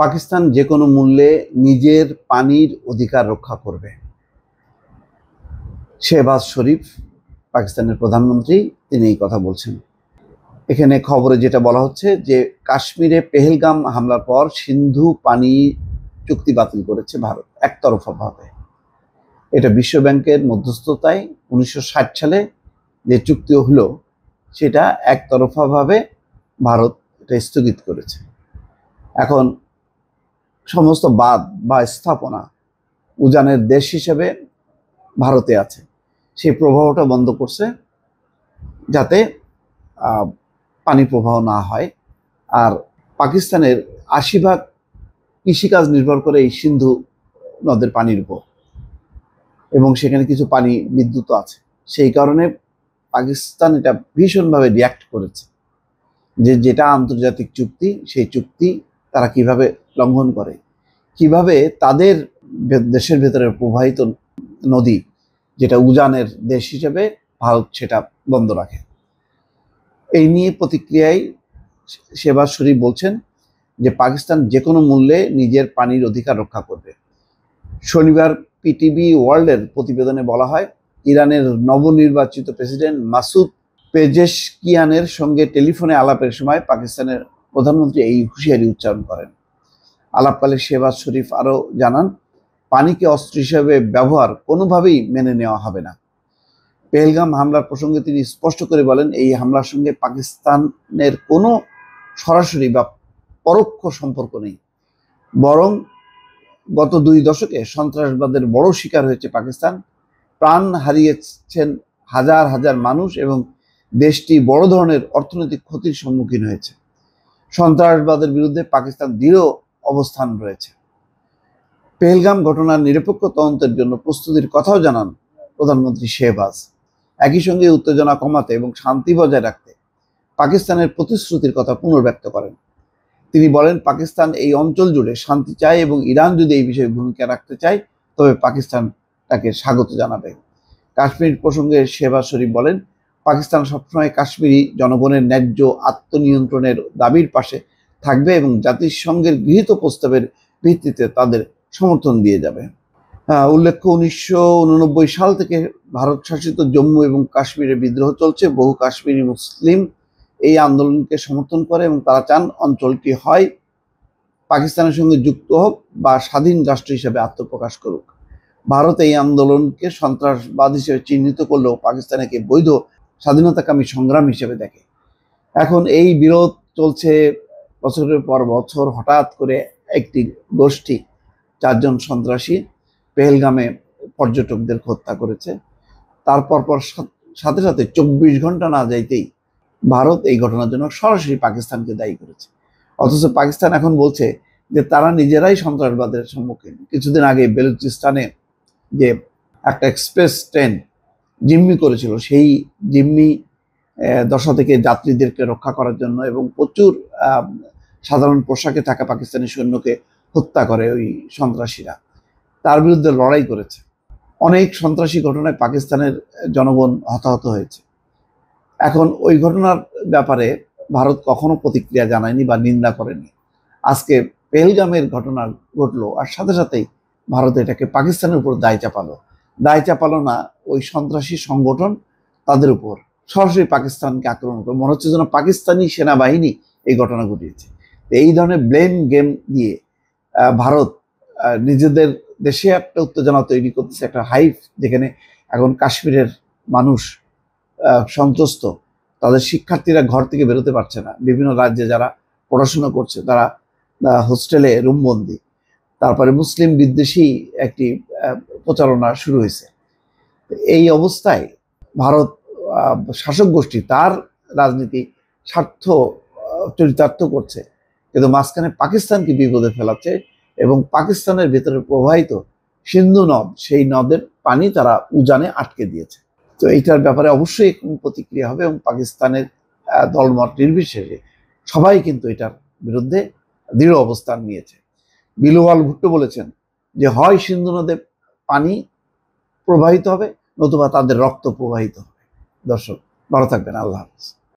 পাকিস্তান যে কোনো মূল্যে নিজের পানির অধিকার রক্ষা করবে। শেহবাজ শরীফ পাকিস্তানের প্রধানমন্ত্রী তিনি এই কথা বলছেন। এখানে খবরে যেটা বলা হচ্ছে যে কাশ্মীরে পেহেলগাম হামলার পর সিন্ধু পানি চুক্তি বাতিল করেছে ভারত একতরফাভাবে। এটা বিশ্ব ব্যাংকের মধ্যস্থতায় 1960 সালে যে চুক্তি হলো সেটা একতরফাভাবে ভারত এটা স্থগিত করেছে। এখন সমস্ত বাঁধ বা স্থাপনা উজানের দেশ হিসেবে ভারতে আছে, সেই প্রবাহটা বন্ধ করছে যাতে পানি প্রবাহ না হয়। আর পাকিস্তানের 80% কৃষিকাজ নির্ভর করে এই সিন্ধু নদের পানির উপর, এবং সেখানে কিছু পানি বিদ্যুৎ আছে। সেই কারণে পাকিস্তান এটা ভীষণভাবে রিয়াক্ট করেছে যে যেটা আন্তর্জাতিক চুক্তি, সেই চুক্তি তারা কিভাবে লঙ্ঘন করে, কিভাবে তাদের দেশের ভেতরে প্রবাহিত নদী যেটা উজানের দেশ হিসেবে ভারত সেটা বন্ধ রাখে। এই নিয়ে প্রতিক্রিয়ায় শেহবাজ শরীফ বলছেন যে পাকিস্তান যে কোনো মূল্যে নিজের পানির অধিকার রক্ষা করবে। শনিবার পিটিভি ওয়ার্ল্ডের প্রতিবেদনে বলা হয়, ইরানের নবনির্বাচিত প্রেসিডেন্ট মাসুদ পেজেশকিয়ানের সঙ্গে টেলিফোনে আলাপের সময় পাকিস্তানের প্রধানমন্ত্রী এই হুঁশিয়ারি উচ্চারণ করেন। আলাপকালে শেহবাজ শরীফ আরও জানান, পানিকে অস্ত্র হিসেবে ব্যবহার কোনোভাবেই মেনে নেওয়া হবে না। পেহেলগাম হামলার প্রসঙ্গে তিনি স্পষ্ট করে বলেন, এই হামলার সঙ্গে পাকিস্তানের কোনো সরাসরি বা পরোক্ষ সম্পর্ক নেই, বরং গত 2 দশকে সন্ত্রাসবাদের বড় শিকার হয়েছে পাকিস্তান। প্রাণ হারিয়েছেন হাজার হাজার মানুষ এবং দেশটি বড় ধরনের অর্থনৈতিক ক্ষতির সম্মুখীন হয়েছে। সন্ত্রাসবাদের বিরুদ্ধে পাকিস্তান দৃঢ় অবস্থান রয়েছে। পেহেলগাম ঘটনার নিরপেক্ষ তদন্তের জন্য প্রস্তুতির কথাও জানান প্রধানমন্ত্রী শেহবাজ। একই সঙ্গে উত্তেজনা কমাতে এবং শান্তি বজায় রাখতে পাকিস্তানের প্রতিশ্রুতির কথা পুনর্ব্যক্ত করেন। তিনি বলেন, পাকিস্তান এই অঞ্চল জুড়ে শান্তি চায় এবং ইরান যদি এই বিষয়ে ভূমিকা রাখতে চায় তবে পাকিস্তান তাকে স্বাগত জানাবে। কাশ্মীর প্রসঙ্গে শেহবাজ শরীফ বলেন, পাকিস্তান সবসময় কাশ্মীরি জনগণের ন্যায্য আত্মনিয়ন্ত্রণের দাবির পাশে থাকবে এবং জাতিসংঘের গৃহীত প্রস্তাবের ভিত্তিতে তাদের সমর্থন দিয়ে যাবে। উল্লেখ্য, 1989 সাল থেকে ভারত শাসিত জম্মু এবং কাশ্মীরে বিদ্রোহ চলছে। বহু কাশ্মীরি মুসলিম এই আন্দোলনকে সমর্থন করে এবং তারা চান অঞ্চলটি হয় পাকিস্তানের সঙ্গে যুক্ত হোক বা স্বাধীন রাষ্ট্র হিসেবে আত্মপ্রকাশ করুক। ভারত এই আন্দোলনকে সন্ত্রাসবাদ হিসেবে চিহ্নিত করলেও পাকিস্তানকে বৈধ স্বাধীনতাকামী সংগ্রাম হিসেবে দেখে। এখন এই বিরোধ চলছে বছরের পর বছর। হঠাৎ করে একটি গোষ্ঠী 4 জন সন্ত্রাসী পেহেলগামে পর্যটকদের হত্যা করেছে। তারপর সাথে সাথে 24 ঘন্টা না যাইতেই ভারত এই ঘটনার জন্য সরাসরি পাকিস্তানকে দায়ী করেছে। অথচ পাকিস্তান এখন বলছে যে তারা নিজেরাই সন্ত্রাসবাদের সম্মুখীন। কিছুদিন আগে বেলুচিস্তানে যে একটা এক্সপ্রেস ট্রেন জিম্মি করেছিল, সেই জিম্মি দশা থেকে যাত্রীদেরকে রক্ষা করার জন্য এবং প্রচুর সাধারণ পোশাকে থাকা পাকিস্তানি সৈন্যকে হত্যা করে ওই সন্ত্রাসীরা, তার বিরুদ্ধে লড়াই করেছে। অনেক সন্ত্রাসী ঘটনায় পাকিস্তানের জনগণ হতাহত হয়েছে। এখন ওই ঘটনার ব্যাপারে ভারত কখনো প্রতিক্রিয়া জানায়নি বা নিন্দা করেনি। আজকে পেহেলগামের ঘটনা ঘটলো আর সাথে সাথেই ভারত এটাকে পাকিস্তানের উপর দায় চাপালো না, ওই সন্ত্রাসী সংগঠন তাদের উপর সরাসরি পাকিস্তানকে আক্রমণ করে। মনে হচ্ছে যেন পাকিস্তানি সেনাবাহিনী এই ঘটনা ঘটিয়েছে। এই ধরনের ব্লেম গেম দিয়ে ভারত নিজেদের দেশে একটা উত্তেজনা তৈরি করতেছে, একটা হাইপ, যেখানে এখন কাশ্মীরের মানুষ সন্ত্রস্ত, তাদের শিক্ষার্থীরা ঘর থেকে বেরোতে পারছে না। বিভিন্ন রাজ্যে যারা পড়াশোনা করছে তারা হোস্টেলে রুমবন্দি। তারপরে মুসলিম বিদ্বেষী একটি প্রচারণা শুরু হয়েছে। এই অবস্থায় ভারত শাসক গোষ্ঠী তার রাজনীতি স্বার্থ চরিতার্থ করছে, কিন্তু মাঝখানে পাকিস্তানকে বিপদে ফেলাচ্ছে এবং পাকিস্তানের ভেতরে প্রবাহিত সিন্ধু নদ, সেই নদের পানি তারা উজানে আটকে দিয়েছে। তো এইটার ব্যাপারে অবশ্যই প্রতিক্রিয়া হবে এবং পাকিস্তানের দলমত নির্বিশেষে সবাই কিন্তু এটার বিরুদ্ধে দৃঢ় অবস্থান নিয়েছে। বিলওয়াল ভুট্টো বলেছেন যে হয় সিন্ধু নদে পানি প্রবাহিত হবে, নতুবা তাদের রক্ত প্রবাহিত হবে। দর্শক ভালো থাকবেন, আল্লাহ হাফেজ।